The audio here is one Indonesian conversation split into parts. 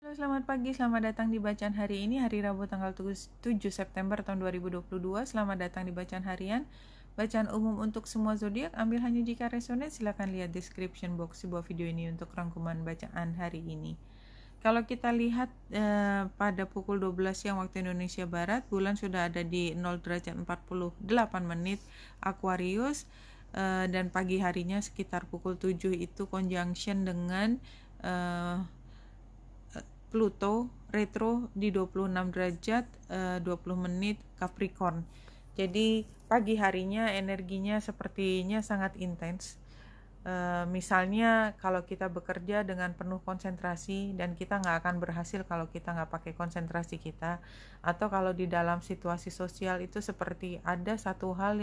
Halo, selamat pagi, selamat datang di bacaan hari ini, hari Rabu tanggal 7 September tahun 2022. Selamat datang di bacaan harian, bacaan umum untuk semua zodiak. Ambil hanya jika resonan, silakan lihat description box sebuah video ini untuk rangkuman bacaan hari ini. Kalau kita lihat pada pukul 12 siang waktu Indonesia Barat, bulan sudah ada di 0 derajat 48 menit Aquarius, dan pagi harinya sekitar pukul 7 itu conjunction dengan Pluto retro di 26 derajat 20 menit Capricorn. Jadi pagi harinya energinya sepertinya sangat intens. Misalnya kalau kita bekerja dengan penuh konsentrasi dan kita nggak akan berhasil kalau kita nggak pakai konsentrasi kita, atau kalau di dalam situasi sosial itu seperti ada satu hal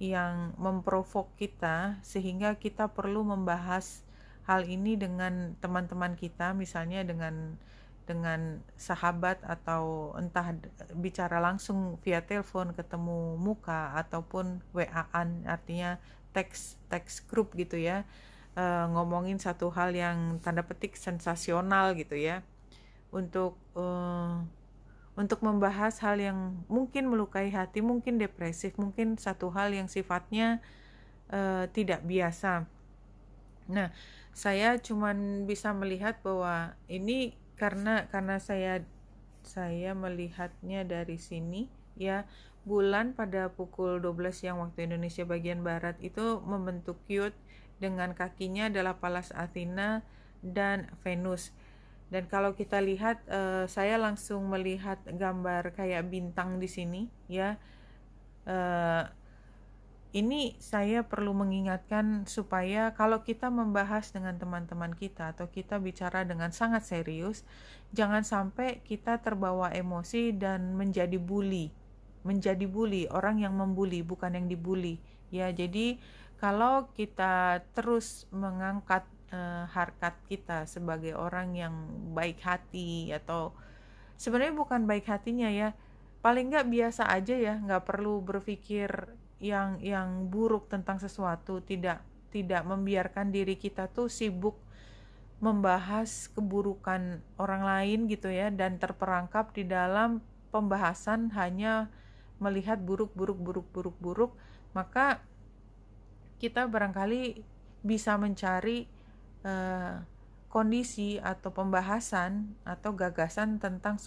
yang memprovok kita sehingga kita perlu membahas hal ini dengan teman-teman kita, misalnya dengan sahabat, atau entah bicara langsung via telepon, ketemu muka, ataupun WA-an, artinya teks grup gitu ya, ngomongin satu hal yang tanda petik sensasional gitu ya, untuk membahas hal yang mungkin melukai hati, mungkin depresif, mungkin satu hal yang sifatnya tidak biasa. Nah, saya cuman bisa melihat bahwa ini karena saya melihatnya dari sini ya, bulan pada pukul 12 siang waktu Indonesia bagian barat itu membentuk Yud, dengan kakinya adalah Pallas Athena dan Venus. Dan kalau kita lihat, saya langsung melihat gambar kayak bintang di sini ya. Ini saya perlu mengingatkan supaya kalau kita membahas dengan teman-teman kita atau kita bicara dengan sangat serius, jangan sampai kita terbawa emosi dan menjadi bully, orang yang membuli, bukan yang dibully ya. Jadi kalau kita terus mengangkat harkat kita sebagai orang yang baik hati, atau sebenarnya bukan baik hatinya ya, paling nggak biasa aja ya, nggak perlu berpikir yang buruk tentang sesuatu, tidak membiarkan diri kita tuh sibuk membahas keburukan orang lain gitu ya, dan terperangkap di dalam pembahasan hanya melihat buruk, maka kita barangkali bisa mencari kondisi atau pembahasan atau gagasan tentang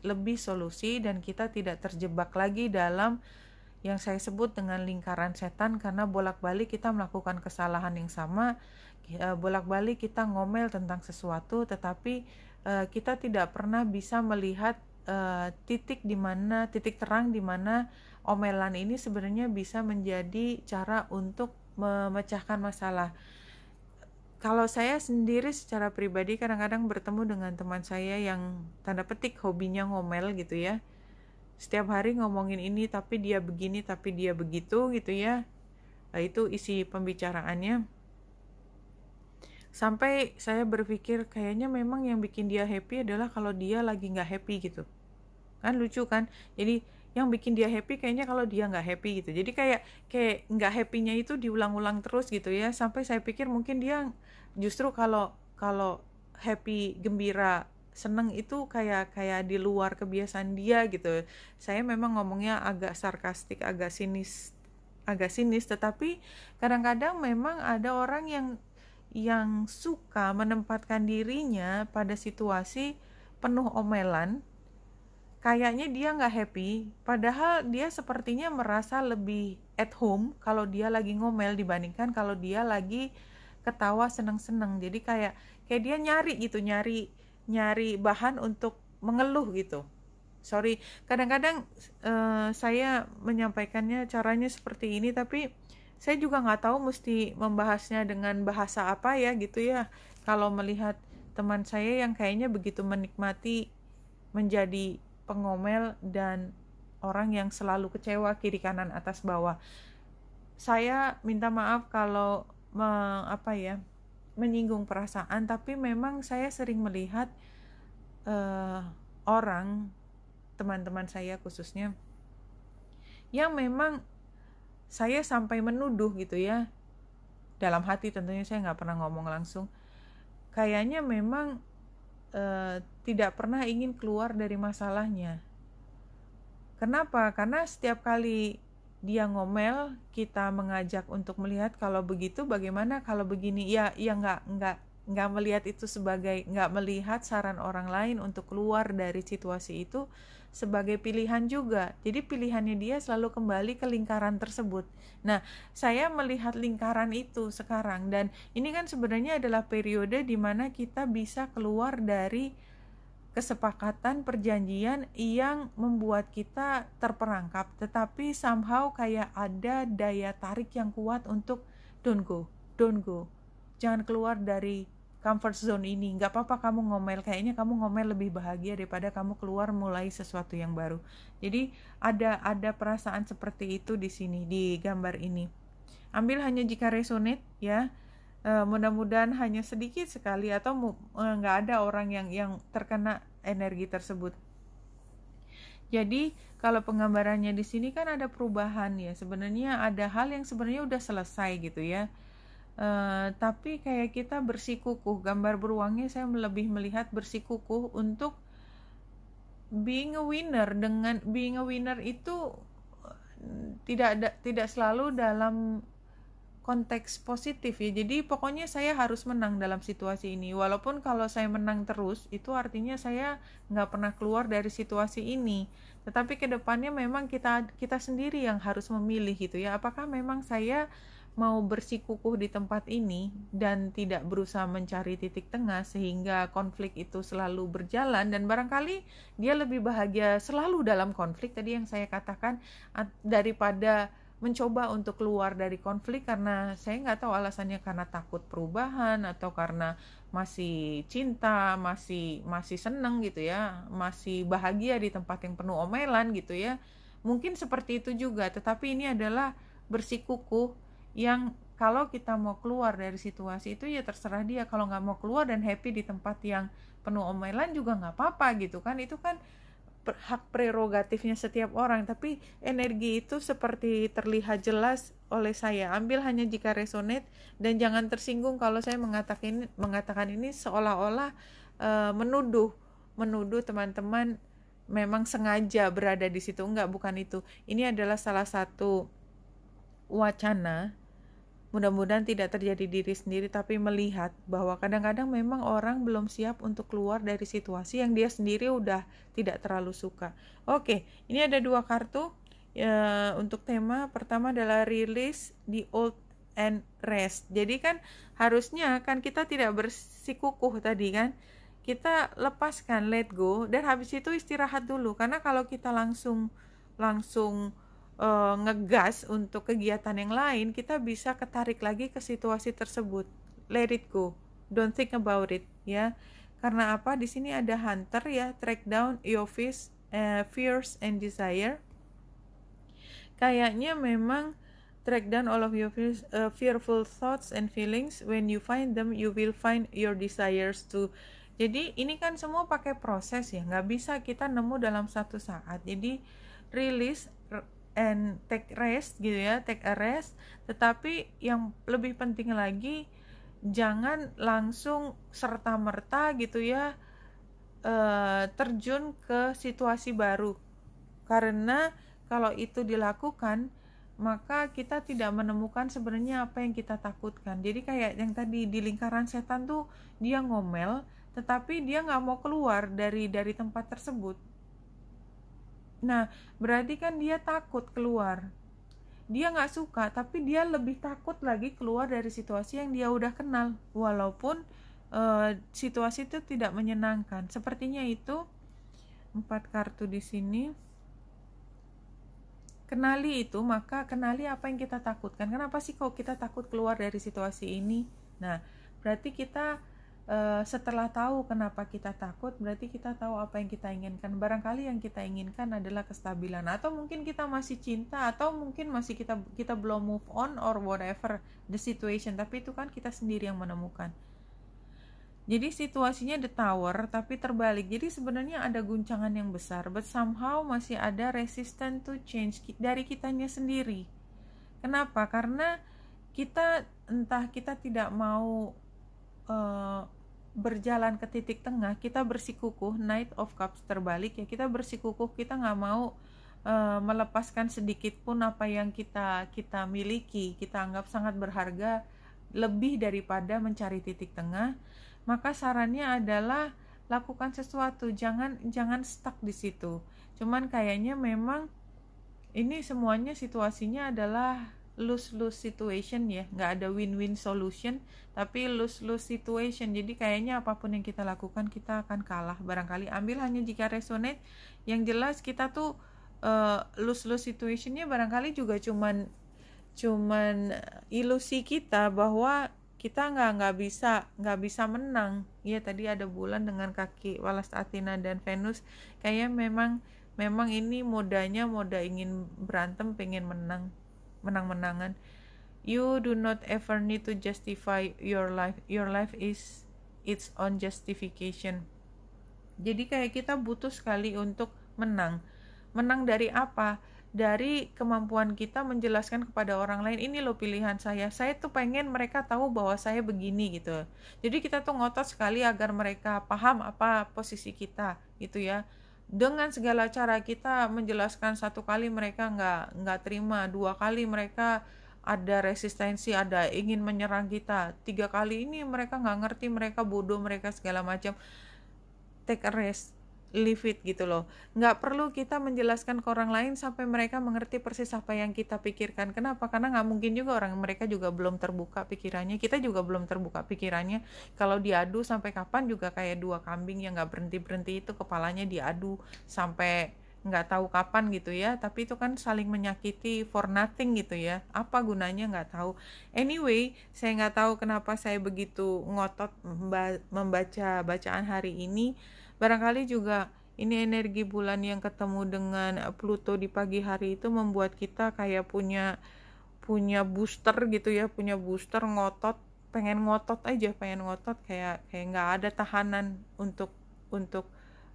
lebih solusi, dan kita tidak terjebak lagi dalam yang saya sebut dengan lingkaran setan, karena bolak-balik kita melakukan kesalahan yang sama, bolak-balik kita ngomel tentang sesuatu, tetapi kita tidak pernah bisa melihat titik terang di mana omelan ini sebenarnya bisa menjadi cara untuk memecahkan masalah. Kalau saya sendiri secara pribadi kadang-kadang bertemu dengan teman saya yang tanda petik hobinya ngomel gitu ya, setiap hari ngomongin ini, tapi dia begini, tapi dia begitu gitu ya. Nah, itu isi pembicaraannya. Sampai saya berpikir kayaknya memang yang bikin dia happy adalah kalau dia lagi nggak happy gitu. Kan lucu kan? Jadi yang bikin dia happy kayaknya kalau dia nggak happy gitu. Jadi kayak nggak happy-nya itu diulang-ulang terus gitu ya. Sampai saya pikir mungkin dia justru kalau happy, gembira, seneng itu kayak di luar kebiasaan dia gitu. Saya memang ngomongnya agak sarkastik, agak sinis, tetapi kadang-kadang memang ada orang yang suka menempatkan dirinya pada situasi penuh omelan. Kayaknya dia nggak happy, padahal dia sepertinya merasa lebih at home kalau dia lagi ngomel dibandingkan kalau dia lagi ketawa seneng-seneng. Jadi kayak dia nyari bahan untuk mengeluh gitu. Sorry, kadang-kadang saya menyampaikannya caranya seperti ini, tapi saya juga nggak tahu mesti membahasnya dengan bahasa apa ya gitu ya. Kalau melihat teman saya yang kayaknya begitu menikmati menjadi pengomel dan orang yang selalu kecewa kiri kanan atas bawah. Saya minta maaf kalau menyinggung perasaan, tapi memang saya sering melihat orang, teman-teman saya khususnya, yang memang saya sampai menuduh gitu ya, dalam hati tentunya, saya nggak pernah ngomong langsung, kayaknya memang tidak pernah ingin keluar dari masalahnya. Kenapa? Karena setiap kali dia ngomel, kita mengajak untuk melihat kalau begitu bagaimana, kalau begini, ya nggak melihat itu sebagai, nggak melihat saran orang lain untuk keluar dari situasi itu sebagai pilihan juga. Jadi pilihannya dia selalu kembali ke lingkaran tersebut. Nah, saya melihat lingkaran itu sekarang, dan ini kan sebenarnya adalah periode di mana kita bisa keluar dari kesepakatan perjanjian yang membuat kita terperangkap, tetapi somehow kayak ada daya tarik yang kuat untuk don't go, jangan keluar dari comfort zone ini, nggak apa-apa kamu ngomel, kayaknya kamu ngomel lebih bahagia daripada kamu keluar mulai sesuatu yang baru. Jadi ada perasaan seperti itu di sini, di gambar ini. Ambil hanya jika resonate ya. Mudah-mudahan hanya sedikit sekali atau nggak ada orang yang terkena energi tersebut. Jadi kalau penggambarannya di sini kan ada perubahan ya, sebenarnya ada hal yang sebenarnya udah selesai gitu ya, tapi kayak kita bersikukuh. Gambar beruangnya saya lebih melihat bersikukuh untuk being a winner. Dengan being a winner itu tidak selalu dalam konteks positif ya. Jadi pokoknya saya harus menang dalam situasi ini. Walaupun kalau saya menang terus, itu artinya saya nggak pernah keluar dari situasi ini. Tetapi kedepannya memang kita sendiri yang harus memilih gitu ya. Apakah memang saya mau bersikukuh di tempat ini dan tidak berusaha mencari titik tengah sehingga konflik itu selalu berjalan, dan barangkali dia lebih bahagia selalu dalam konflik tadi yang saya katakan, daripada mencoba untuk keluar dari konflik. Karena saya nggak tahu alasannya, karena takut perubahan atau karena masih cinta, masih seneng gitu ya, masih bahagia di tempat yang penuh omelan gitu ya. Mungkin seperti itu juga, tetapi ini adalah bersikukuh yang kalau kita mau keluar dari situasi itu ya terserah dia. Kalau nggak mau keluar dan happy di tempat yang penuh omelan juga nggak apa-apa gitu kan. Itu kan hak prerogatifnya setiap orang, tapi energi itu seperti terlihat jelas oleh saya. Ambil hanya jika resonate, dan jangan tersinggung kalau saya mengatakan ini seolah-olah menuduh teman-teman memang sengaja berada di situ. Enggak, bukan itu. Ini adalah salah satu wacana. Mudah-mudahan tidak terjadi diri sendiri, tapi melihat bahwa kadang-kadang memang orang belum siap untuk keluar dari situasi yang dia sendiri udah tidak terlalu suka. Oke, ini ada 2 kartu ya, untuk tema. Pertama adalah release the old and rest. Jadi kan harusnya kan kita tidak bersikukuh tadi kan. Kita lepaskan, let go, dan habis itu istirahat dulu. Karena kalau kita langsung ngegas untuk kegiatan yang lain, kita bisa ketarik lagi ke situasi tersebut. Let it go, don't think about it ya. Karena apa? Di sini ada hunter ya, track down your fears and desire. Kayaknya memang track down all of your fearful thoughts and feelings. When you find them, you will find your desires too. Jadi ini kan semua pakai proses ya, nggak bisa kita nemu dalam satu saat. Jadi release and take rest gitu ya, take a rest. Tetapi yang lebih penting lagi, jangan langsung serta-merta gitu ya terjun ke situasi baru. Karena kalau itu dilakukan, maka kita tidak menemukan sebenarnya apa yang kita takutkan. Jadi kayak yang tadi di lingkaran setan tuh, dia ngomel tetapi dia nggak mau keluar dari tempat tersebut. Nah, berarti kan dia takut keluar. Dia nggak suka, tapi dia lebih takut lagi keluar dari situasi yang dia udah kenal. Walaupun situasi itu tidak menyenangkan. Sepertinya itu 4 kartu di sini. Kenali itu, maka kenali apa yang kita takutkan. Kenapa sih kok kita takut keluar dari situasi ini? Nah, berarti kita setelah tahu kenapa kita takut, berarti kita tahu apa yang kita inginkan. Barangkali yang kita inginkan adalah kestabilan, atau mungkin kita masih cinta, atau mungkin masih kita belum move on or whatever the situation, tapi itu kan kita sendiri yang menemukan. Jadi situasinya the tower tapi terbalik. Jadi sebenarnya ada guncangan yang besar, but somehow masih ada resistance to change dari kitanya sendiri. Kenapa? Karena kita tidak mau berjalan ke titik tengah, kita bersikukuh, Knight of Cups terbalik ya, kita bersikukuh, kita nggak mau melepaskan sedikit pun apa yang kita miliki, kita anggap sangat berharga, lebih daripada mencari titik tengah. Maka sarannya adalah lakukan sesuatu, jangan stuck di situ. Cuman kayaknya memang ini semuanya situasinya adalah lose-lose situation ya, nggak ada win-win solution, tapi lose-lose situation. Jadi kayaknya apapun yang kita lakukan kita akan kalah. Barangkali ambil hanya jika resonate. Yang jelas kita tuh lose-lose situationnya barangkali juga cuman ilusi kita bahwa kita nggak bisa menang. Ya tadi ada bulan dengan kaki walas Athena dan Venus, kayaknya memang ini modanya moda ingin berantem, pengen menang-menangan. You do not ever need to justify your life. Your life is its own justification. Jadi kayak kita butuh sekali untuk menang. Menang dari apa? Dari kemampuan kita menjelaskan kepada orang lain, ini loh pilihan saya tuh pengen mereka tahu bahwa saya begini gitu. Jadi kita tuh ngotot sekali agar mereka paham apa posisi kita gitu ya. Dengan segala cara kita menjelaskan, satu kali mereka nggak terima, dua kali mereka ada resistensi, ada ingin menyerang kita, tiga kali ini mereka nggak ngerti, mereka bodoh, mereka segala macam. Take a rest, leave it gitu loh. Nggak perlu kita menjelaskan ke orang lain sampai mereka mengerti persis apa yang kita pikirkan. Kenapa? Karena nggak mungkin juga, mereka juga belum terbuka pikirannya, kita juga belum terbuka pikirannya. Kalau diadu sampai kapan juga kayak dua kambing yang nggak berhenti itu, kepalanya diadu sampai nggak tahu kapan gitu ya. Tapi itu kan saling menyakiti for nothing gitu ya. Apa gunanya nggak tahu. Anyway, saya nggak tahu kenapa saya begitu ngotot membaca bacaan hari ini. Barangkali juga ini energi bulan yang ketemu dengan Pluto di pagi hari itu membuat kita kayak punya booster gitu ya, punya booster ngotot, pengen ngotot kayak nggak ada tahanan untuk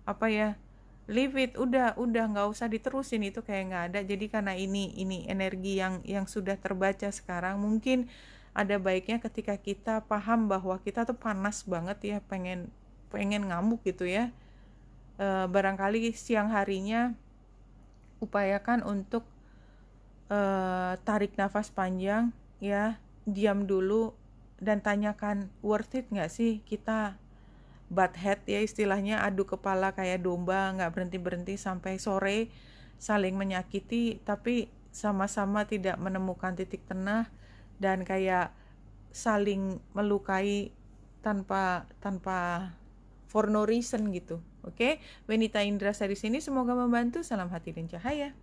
apa ya, leave it, udah nggak usah diterusin, itu kayak nggak ada. Jadi karena ini energi yang sudah terbaca sekarang, mungkin ada baiknya ketika kita paham bahwa kita tuh panas banget ya, pengen ngamuk gitu ya, barangkali siang harinya upayakan untuk tarik nafas panjang ya, diam dulu dan tanyakan worth it nggak sih kita butt head ya, istilahnya adu kepala kayak domba, nggak berhenti sampai sore, saling menyakiti tapi sama-sama tidak menemukan titik tengah dan kayak saling melukai tanpa for no reason gitu. Oke, Wenita Indra di sini, semoga membantu. Salam hati dan cahaya.